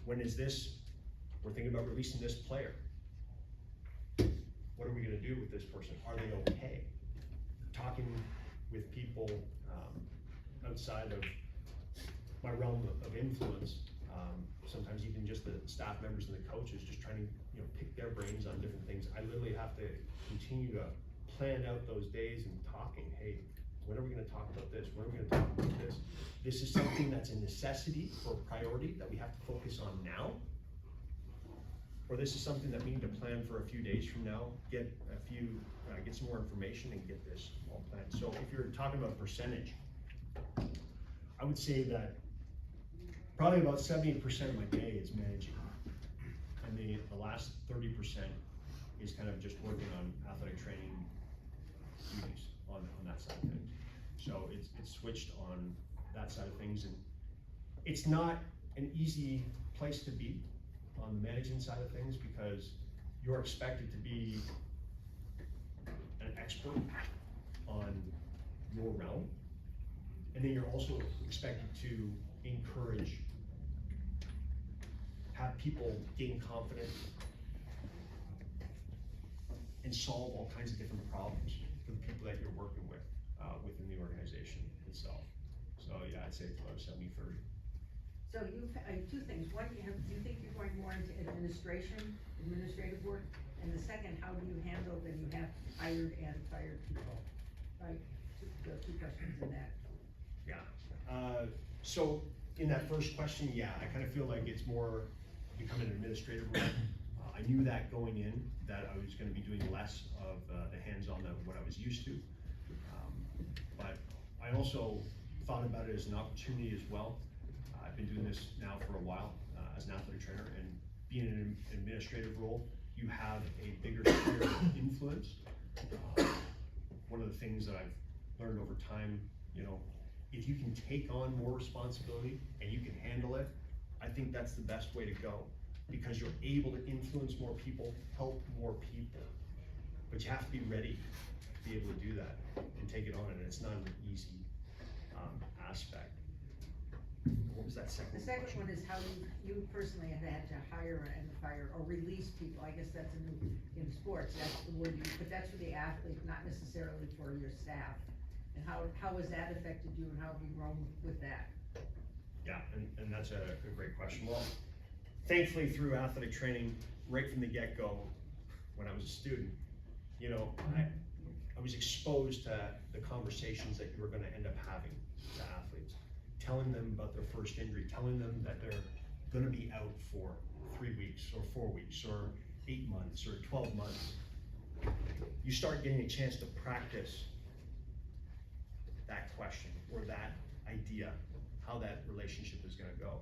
A: When is this, we're thinking about releasing this player. What are we gonna do with this person? Are they okay? Talking with people outside of my realm of influence, sometimes even just the staff members and the coaches, just trying to, you know, pick their brains on different things. I literally have to continue to plan out those days and talking, hey, when are we gonna talk about this? When are we gonna talk about this? This is something that's a necessity or a priority that we have to focus on now. Or this is something that we need to plan for a few days from now, get some more information and get this all planned. So if you're talking about percentage, I would say that probably about 70% of my day is managing. And the last 30% is kind of just working on athletic training duties on that side of things. So it's switched on that side of things, and it's not an easy place to be on the managing side of things because you're expected to be an expert on your realm, and then you're also expected to encourage, have people gain confidence and solve all kinds of different problems for the people that you're working with within the organization itself. So yeah, I'd say it's about 70-30.
F: So two things. One, do you think you're going more into administrative work? And the second, how do you handle that you have hired and fired people? Right, the two questions in that.
A: Yeah. So in that first question, yeah, I kind of feel like it's more become an administrative role. I knew that going in, that I was going to be doing less of the hands-on of what I was used to. But I also thought about it as an opportunity as well. I've been doing this now for a while as an athletic trainer, and being in an administrative role, you have a bigger sphere of influence. One of the things that I've learned over time, you know, if you can take on more responsibility and you can handle it, I think that's the best way to go, because you're able to influence more people, help more people. But you have to be ready to be able to do that and take it on, and it's not an easy aspect. What was that second
F: The
A: question?
F: second one is how you personally have had to hire and fire or release people. I guess that's in sports, that's the word you, but that's for the athlete, not necessarily for your staff. And how has that affected you, and how have you grown with that?
A: Yeah, and that's a great question. Well, thankfully through athletic training, right from the get-go, when I was a student, you know, I was exposed to the conversations that you were gonna end up having with the athletes, telling them about their first injury, telling them that they're gonna be out for 3 weeks or 4 weeks or 8 months or 12 months. You start getting a chance to practice that question or that idea, how that relationship is gonna go.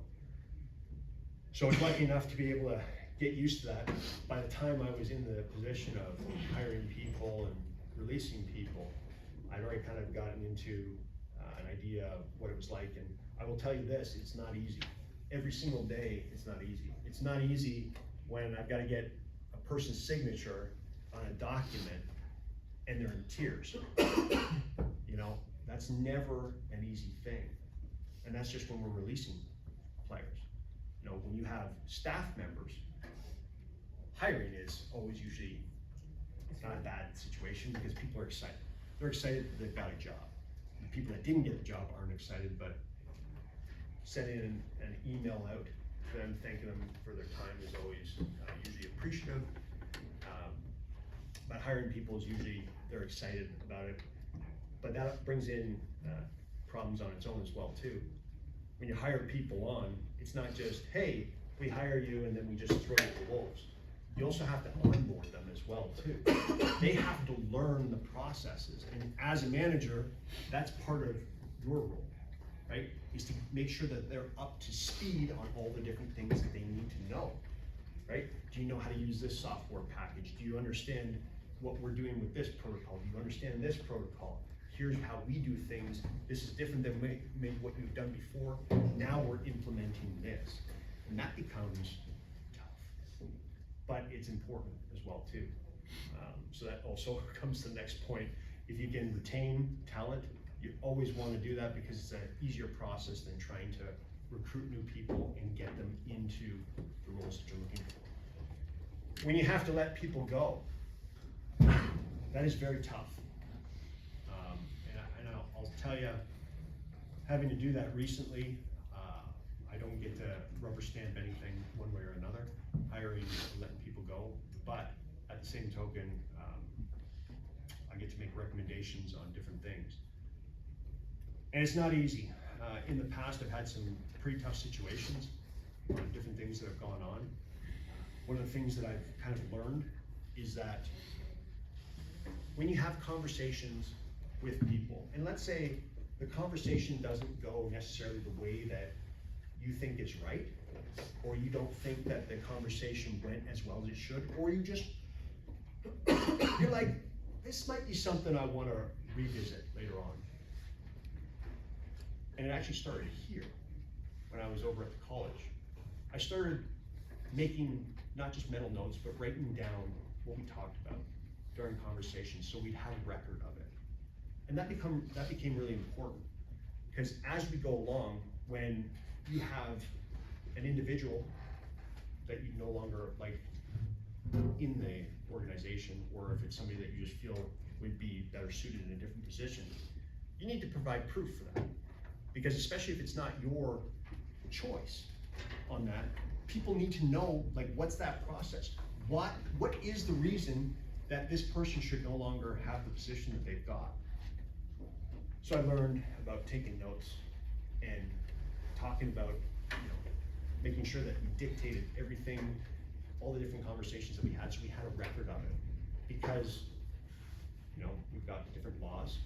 A: So I was lucky enough to be able to get used to that. By the time I was in the position of hiring people and releasing people, I'd already kind of gotten into an idea of what it was like. And I will tell you this, it's not easy. Every single day, it's not easy. It's not easy when I've got to get a person's signature on a document and they're in tears. You know, that's never an easy thing. And that's just when we're releasing players. You know, when you have staff members, hiring is always usually not a bad situation because people are excited. They're excited that they've got a job. The people that didn't get the job aren't excited, but sending an email out to them, thanking them for their time is always usually appreciative. But hiring people is usually, they're excited about it. But that brings in problems on its own as well too. When you hire people on, it's not just, hey, we hire you and then we just throw you to the wolves. you also have to onboard them as well too. They have to learn the processes, and as a manager, that's part of your role, right? Is to make sure that they're up to speed on all the different things that they need to know, right? Do you know how to use this software package? Do you understand what we're doing with this protocol? Do you understand this protocol? Here's how we do things. This is different than maybe what you've done before. Now we're implementing this. And that becomes tough, but it's important as well too. So that also comes to the next point. If you can retain talent, you always want to do that because it's an easier process than trying to recruit new people and get them into the roles that you're looking for. When you have to let people go, that is very tough. And I'll tell you, having to do that recently, I don't get to rubber stamp anything one way or another, hiring and letting people go, but at the same token, I get to make recommendations on different things. And it's not easy. In the past, I've had some pretty tough situations on different things that have gone on. One of the things that I've kind of learned is that when you have conversations with people, and let's say the conversation doesn't go necessarily the way that you think is right, or you don't think that the conversation went as well as it should, or you just, you're like, this might be something I want to revisit later on. And it actually started here, when I was over at the college. I started making not just mental notes, but writing down what we talked about during conversations so we'd have a record of it. And that became really important, because as we go along, when you have an individual that you no longer like in the organization, or if it's somebody that you just feel would be better suited in a different position, you need to provide proof for that. Because especially if it's not your choice on that, people need to know, like, what's that process? What is the reason that this person should no longer have the position that they've got? So I learned about taking notes and talking about, making sure that we dictated everything, all the different conversations that we had, so we had a record of it. Because, we've got different laws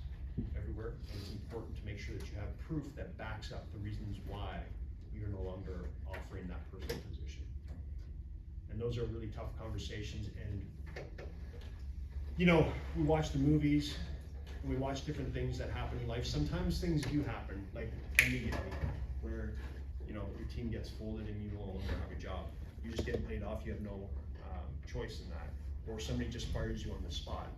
A: everywhere, and it's important to make sure that you have proof that backs up the reasons why you're no longer offering that person a position. And those are really tough conversations, and we watch the movies, and we watch different things that happen in life. Sometimes things do happen, like immediately, where your team gets folded and you no longer have a job. You're just getting laid off, you have no choice in that. Or somebody just fires you on the spot.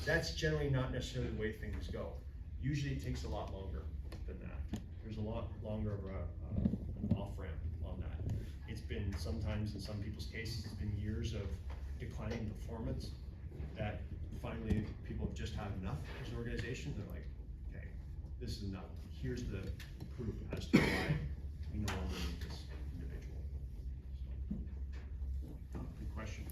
A: That's generally not necessarily the way things go. Usually it takes a lot longer than that. There's a lot longer of an off-ramp on that. It's been sometimes, in some people's cases, it's been years of declining performance that finally people have just had enough as an organization. They're like, okay, this is enough. Here's the proof as to why we no longer need this individual. So, good question.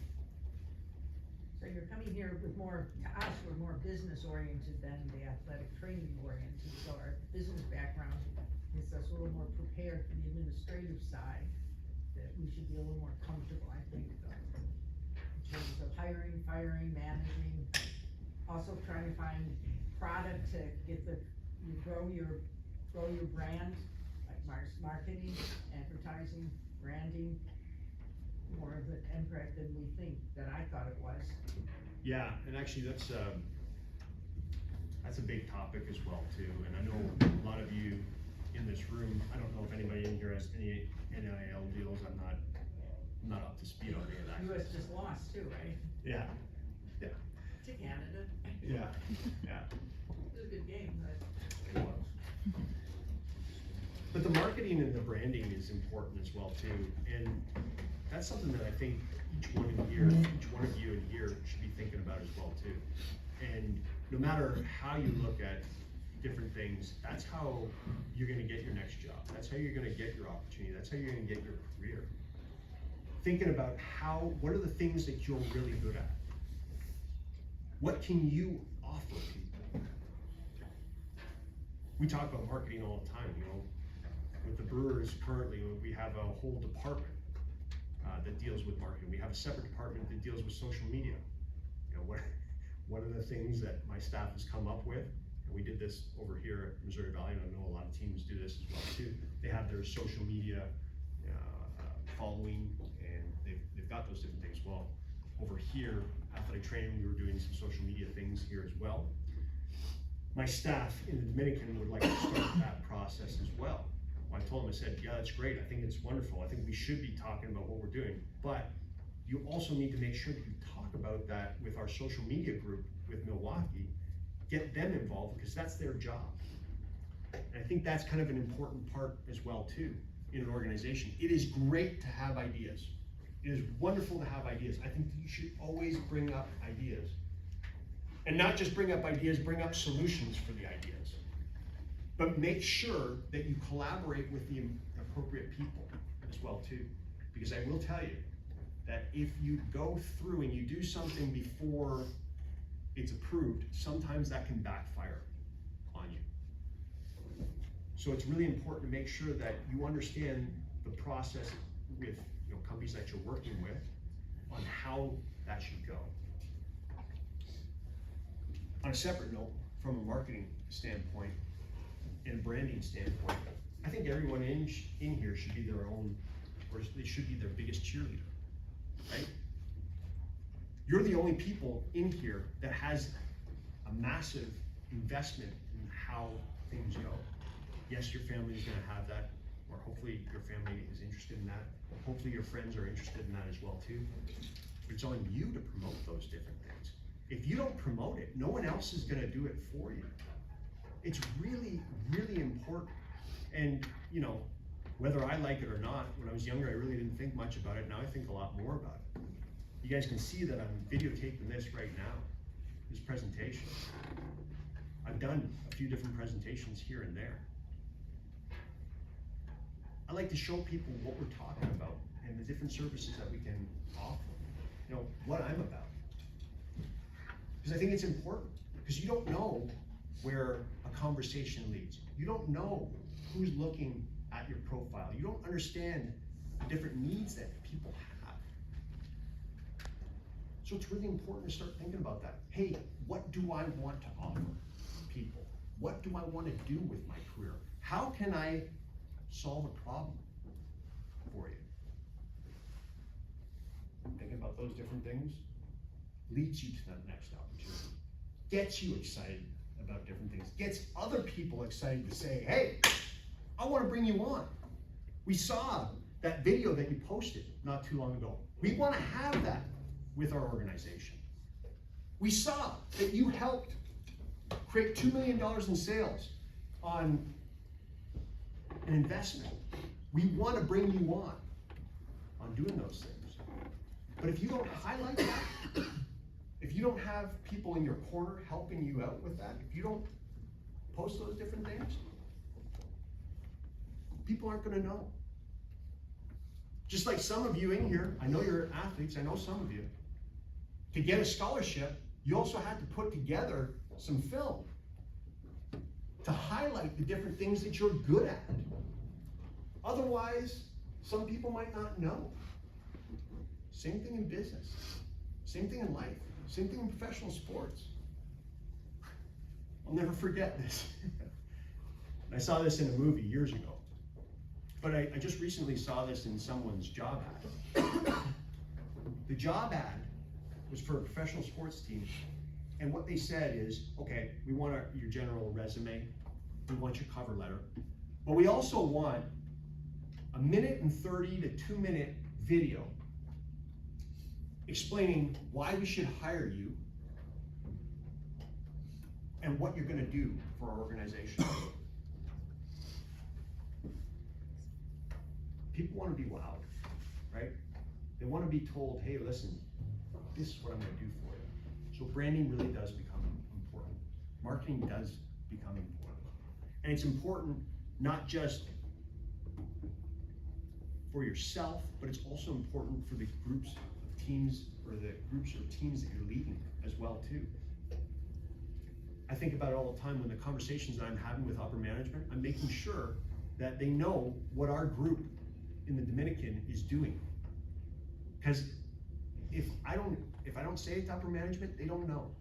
F: So you're coming here with more, to us, we're more business oriented than the athletic training oriented, so our business background makes us a little more prepared for the administrative side, that we should be a little more comfortable, I think, in terms of hiring, firing, managing, also trying to find product to get you grow your brand, like marketing, advertising, branding, more of an impact than we think, that I thought it was.
A: Yeah, and actually that's a big topic as well too. And I know a lot of you in this room, I don't know if anybody in here has any NIL deals. I'm not up to speed on any of that.
F: US just lost too, right?
A: Yeah,
F: To Canada.
A: yeah.
F: It was a good game, but.
A: It was. But the marketing and the branding is important as well too. And that's something that I think each one of you in here should be thinking about as well too. And no matter how you look at different things, that's how you're gonna get your next job. That's how you're gonna get your opportunity. That's how you're gonna get your career. Thinking about what are the things that you're really good at? What can you offer people? We talk about marketing all the time, with the Brewers currently, we have a whole department that deals with marketing. We have a separate department that deals with social media. You know, one of the things that my staff has come up with, and we did this over here at Missouri Valley, and I know a lot of teams do this as well too. They have their social media following, and they've got those different things. Well, over here, athletic training, we were doing some social media things here as well. My staff in the Dominican would like to start that process as well. I told him, I said, yeah, that's great. I think it's wonderful. I think we should be talking about what we're doing. But you also need to make sure that you talk about that with our social media group with Milwaukee. Get them involved, because that's their job. And I think that's kind of an important part as well too in an organization. It is great to have ideas. It is wonderful to have ideas. I think you should always bring up ideas. And not just bring up ideas, bring up solutions for the ideas. But make sure that you collaborate with the appropriate people as well too. Because I will tell you that if you go through and you do something before it's approved, sometimes that can backfire on you. So it's really important to make sure that you understand the process with companies that you're working with on how that should go. On a separate note, from a marketing standpoint and branding standpoint, I think everyone in here should be their own, or they should be their biggest cheerleader, right? You're the only people in here that has a massive investment in how things go. Yes, your family is gonna have that, or hopefully your family is interested in that. Hopefully your friends are interested in that as well too. But it's on you to promote those different things. If you don't promote it, no one else is gonna do it for you. It's really, really important. And whether I like it or not, when I was younger, I really didn't think much about it. Now I think a lot more about it. You guys can see that I'm videotaping this right now, this presentation. I've done a few different presentations here and there. I like to show people what we're talking about and the different services that we can offer, what I'm about. Because I think it's important, because you don't know where a conversation leads. You don't know who's looking at your profile. You don't understand the different needs that people have. So it's really important to start thinking about that. Hey, what do I want to offer people? What do I want to do with my career? How can I solve a problem for you? Thinking about those different things leads you to that next opportunity, gets you excited about different things, gets other people excited to say, hey, I want to bring you on. We saw that video that you posted not too long ago. We want to have that with our organization. We saw that you helped create $2 million in sales on an investment. We want to bring you on doing those things. But if you don't highlight that, if you don't have people in your corner helping you out with that, if you don't post those different things, people aren't going to know. Just like some of you in here, I know you're athletes, I know some of you. To get a scholarship, you also had to put together some film to highlight the different things that you're good at. Otherwise, some people might not know. Same thing in business, same thing in life, same thing in professional sports. I'll never forget this. I saw this in a movie years ago, but I just recently saw this in someone's job ad. The job ad was for a professional sports team, and what they said is, okay, we want your general resume, we want your cover letter, but we also want a 1:30 to 2 minute video explaining why we should hire you and what you're going to do for our organization. People want to be wowed, right? They want to be told, hey, listen, this is what I'm going to do for you. So branding really does become important. Marketing does become important. And it's important not just for yourself, but it's also important for the groups of teams, or the groups or teams that you're leading as well too. I think about it all the time when the conversations that I'm having with upper management, I'm making sure that they know what our group in the Dominican is doing. Cause if I don't say it to upper management, they don't know.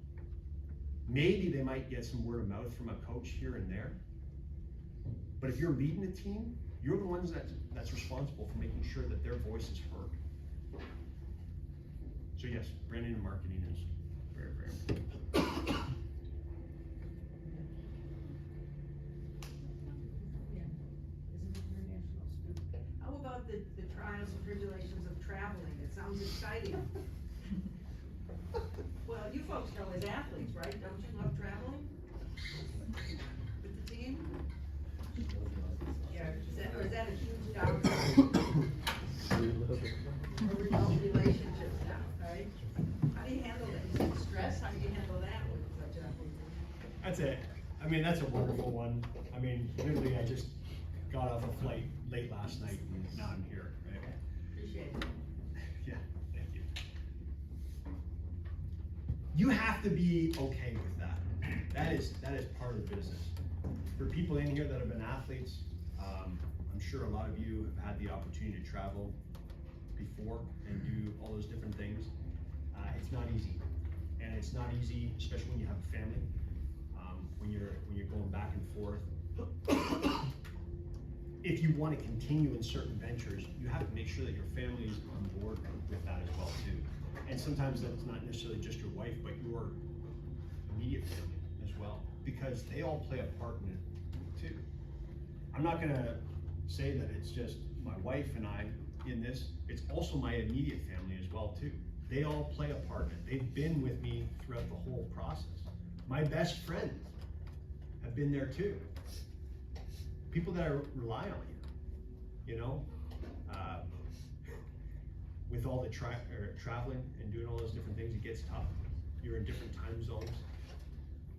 A: Maybe they might get some word of mouth from a coach here and there. But if you're leading a team, you're the ones that's responsible for making sure that their voice is heard. So yes, branding and marketing is very, very important.
F: Isn't it international student? How about the trials and tribulations of traveling? It sounds exciting. Well, you folks know as athletes, right? Don't you love traveling? With the team? Yeah, or is that a huge downfall? Or remote relationships now, right? How do you handle that? Is it stress? How do you handle that with such a?
A: That's it. I mean, that's a wonderful one. I mean, literally, I just got off a flight late last night and now I'm here, right?
F: Appreciate it.
A: Yeah, thank you. You have to be okay with that. That is part of the business. For people in here that have been athletes, I'm sure a lot of you have had the opportunity to travel before and do all those different things. It's not easy, and it's not easy, especially when you have a family. When you're going back and forth. If you want to continue in certain ventures, you have to make sure that your family is on board with that as well too. And sometimes that's not necessarily just your wife, but your immediate family as well, because they all play a part in it too. I'm not gonna say that it's just my wife and I in this, it's also my immediate family as well too. They all play a part in it. They've been with me throughout the whole process. My best friends have been there too. People that I rely on you know? With all the traveling and doing all those different things, it gets tough. You're in different time zones.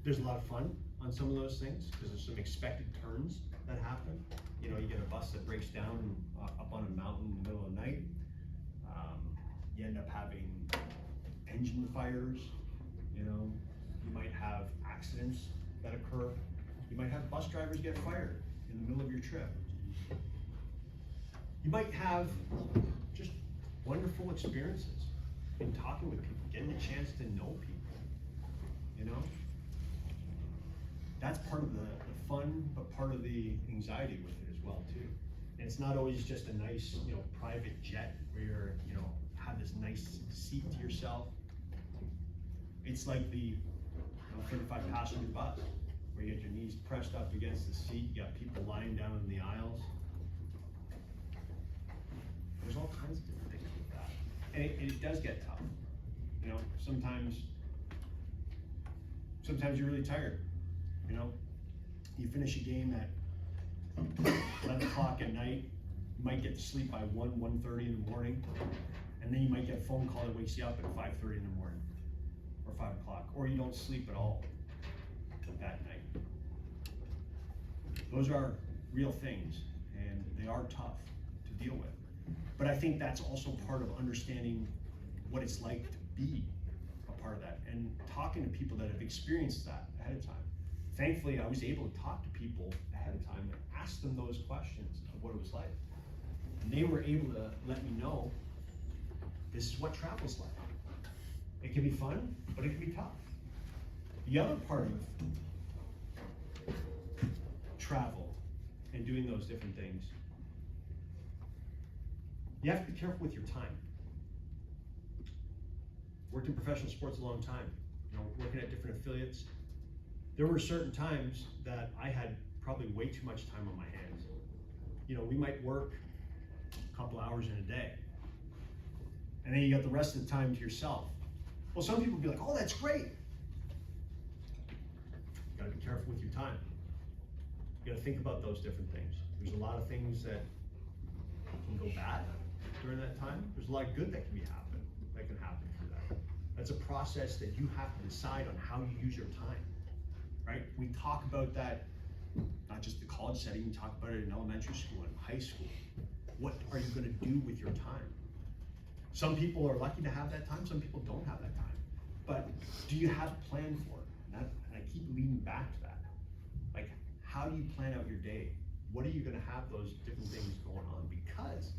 A: There's a lot of fun on some of those things, because there's some expected turns that happen. You know, you get a bus that breaks down up on a mountain in the middle of the night. You end up having engine fires, you know. You might have accidents that occur. You might have bus drivers get fired in the middle of your trip. You might have just wonderful experiences in talking with people, getting a chance to know people, you know? That's part of the fun, but part of the anxiety with it as well too. And it's not always just a nice, you know, private jet where you're, you know, have this nice seat to yourself. It's like the 35 passenger bus, where you get your knees pressed up against the seat, you got people lying down in the aisles. There's all kinds of different things with that. And it does get tough. You know, sometimes you're really tired, you know? You finish a game at 11 o'clock at night, you might get to sleep by 1:30 in the morning, and then you might get a phone call that wakes you up at 5:30 in the morning, or 5 o'clock, or you don't sleep at all that night. Those are real things, and they are tough to deal with. But I think that's also part of understanding what it's like to be a part of that, and talking to people that have experienced that ahead of time. Thankfully, I was able to talk to people ahead of time and ask them those questions of what it was like. And they were able to let me know, this is what travel's like. It can be fun, but it can be tough. The other part of travel and doing those different things, you have to be careful with your time. Worked in professional sports a long time, you know, working at different affiliates. There were certain times that I had probably way too much time on my hands. You know, we might work a couple hours in a day, and then you got the rest of the time to yourself. Well, some people would be like, oh, that's great. You gotta be careful with your time. You gotta think about those different things. There's a lot of things that can go bad during that time. There's a lot of good that can happen through that. That's a process that you have to decide on how you use your time, right? We talk about that, not just the college setting, we talk about it in elementary school and high school. What are you gonna do with your time? Some people are lucky to have that time, some people don't have that time. But do you have a plan for it? And I keep leading back to that. Like, how do you plan out your day? What are you gonna have those different things going on? Because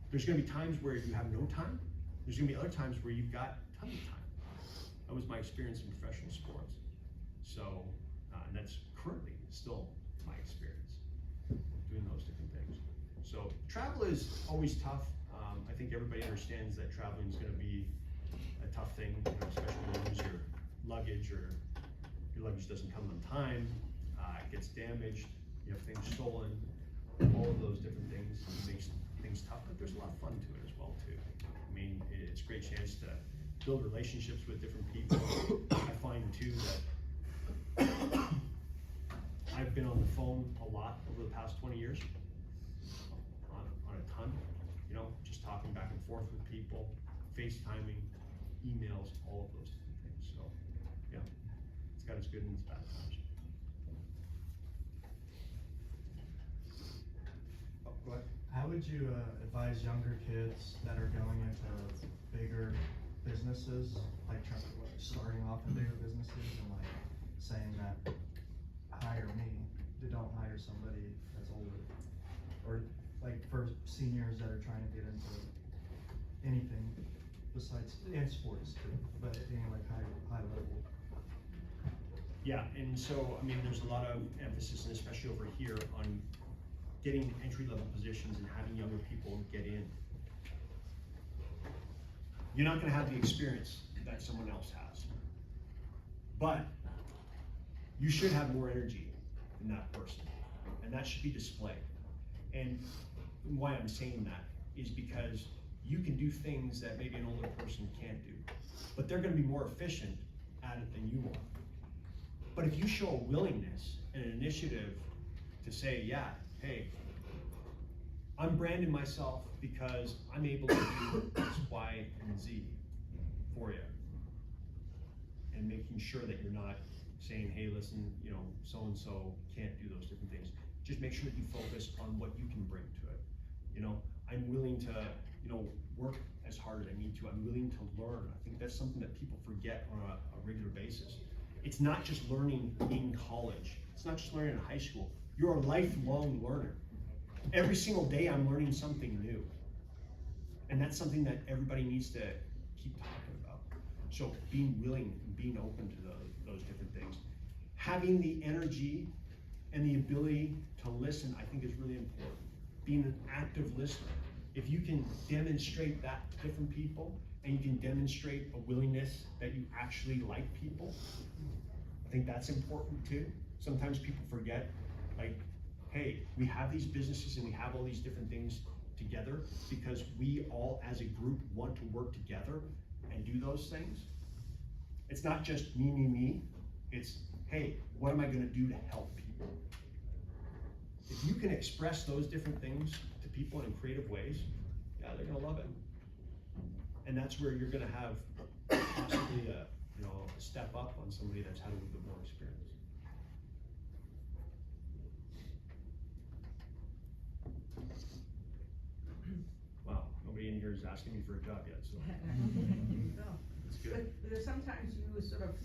A: there's gonna be times where you have no time, There's gonna be other times where you've got tons of time. That was my experience in professional sports. So, and that's currently still my experience, doing those different things. So travel is always tough. I think everybody understands that traveling is gonna be a tough thing, you know, especially when you lose your luggage or your luggage doesn't come on time, it gets damaged, you have things stolen, all of those different things. It makes things tough, but there's a lot of fun to it as well too. I mean, it's a great chance to build relationships with different people. I find too that I've been on the phone a lot over the past 20 years, on a ton, you know, just talking back and forth with people, FaceTiming, emails, all of those different things. So, yeah, it's got its good and its bad times.
E: How would you advise younger kids that are going into bigger businesses, like starting off in bigger businesses and like saying that hire me, don't hire somebody that's older? Or like for seniors that are trying to get into anything besides, and sports too, but any like high level.
A: Yeah, and so, I mean, there's a lot of emphasis, and especially over here, on getting entry-level positions and having younger people get in. You're not gonna have the experience that someone else has. But you should have more energy than that person, and that should be displayed. And why I'm saying that is because you can do things that maybe an older person can't do, but they're gonna be more efficient at it than you are. But if you show a willingness and an initiative to say, yeah, hey, I'm branding myself because I'm able to do X, Y, and Z for you. And making sure that you're not saying, hey, listen, you know, so-and-so can't do those different things. Just make sure that you focus on what you can bring to it. You know, I'm willing to, you know, work as hard as I need to. I'm willing to learn. I think that's something that people forget on a regular basis. It's not just learning in college. It's not just learning in high school. You're a lifelong learner. Every single day I'm learning something new. And that's something that everybody needs to keep talking about. So being willing and being open to those different things. Having the energy and the ability to listen, I think, is really important. Being an active listener. If you can demonstrate that to different people, and you can demonstrate a willingness that you actually like people, I think that's important too. Sometimes people forget, like, hey, we have these businesses and we have all these different things together because we all as a group want to work together and do those things. It's not just me. It's, hey, what am I gonna do to help people? If you can express those different things to people in creative ways, yeah, they're gonna love it. And that's where you're gonna have possibly a step up on somebody that's had a little bit more experience. Wow, nobody in here is asking me for a job yet, so
F: No.
A: it's good.
F: But there's sometimes you sort of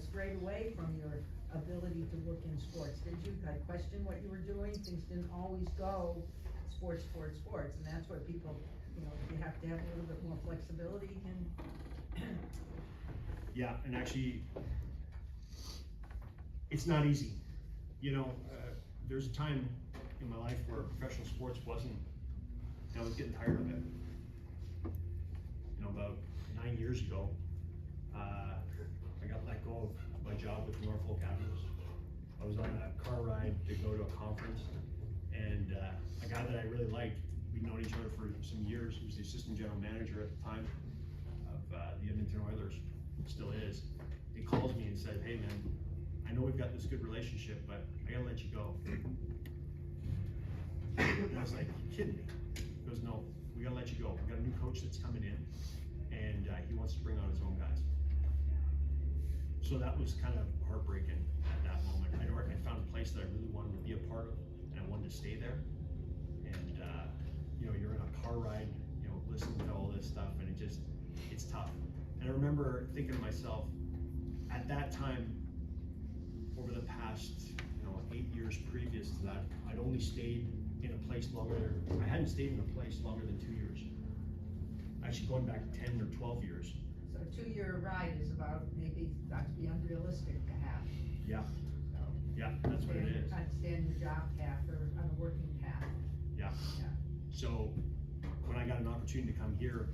F: strayed away from your ability to work in sports. Did you question what you were doing? Things didn't always go sports, and that's where people, you know, you have to have a little bit more flexibility and
A: Yeah, and actually, it's not easy. You know, there's a time in my life where professional sports wasn't, I was getting tired of it. You know, about 9 years ago, I got let go of my job with the Norfolk Admirals. I was on a car ride to go to a conference, and a guy that I really liked, we'd known each other for some years. He was the assistant general manager at the time of the Edmonton Oilers, still is. He calls me and said, hey man, I know we've got this good relationship, but I gotta let you go. And I was like, you kidding me? He goes, no, we gotta let you go. We got a new coach that's coming in, and he wants to bring on his own guys. So that was kind of heartbreaking at that moment. I found a place that I really wanted to be a part of, and I wanted to stay there. And you know, you're in a car ride, you know, listening to all this stuff, and it's tough. And I remember thinking to myself, at that time, over the past, 8 years previous to that, I'd only stayed in a place longer. I hadn't stayed in a place longer than 2 years. actually going back 10 or 12 years.
F: So a 2-year ride is about, maybe not to be unrealistic to have.
A: Yeah,
F: So,
A: yeah, that's what it is.
F: Understand your job path or on a working path.
A: Yeah.
F: Yeah.
A: So when I got an opportunity to come here,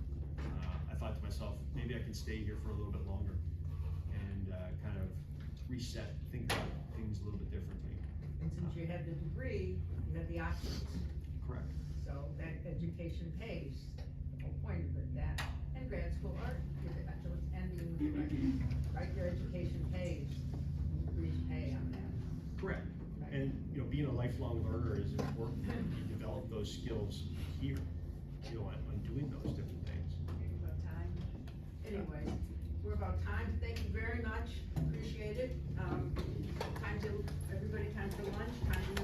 A: I thought to myself, maybe I can stay here for a little bit longer and kind of reset, think about things a little bit differently.
F: And since you had the degree, you had the options,
A: Correct.
F: so that education pays, the whole point of it, that, and grad school art, so it's ending, right, your education pays, degrees pay on that.
A: Correct.
F: Right.
A: And, you know, being a lifelong learner is important. You develop those skills here, you know, on doing those different things.
F: About time. Anyway, we're about time. Thank you very much. Appreciate it. Time to, everybody, time for lunch, time to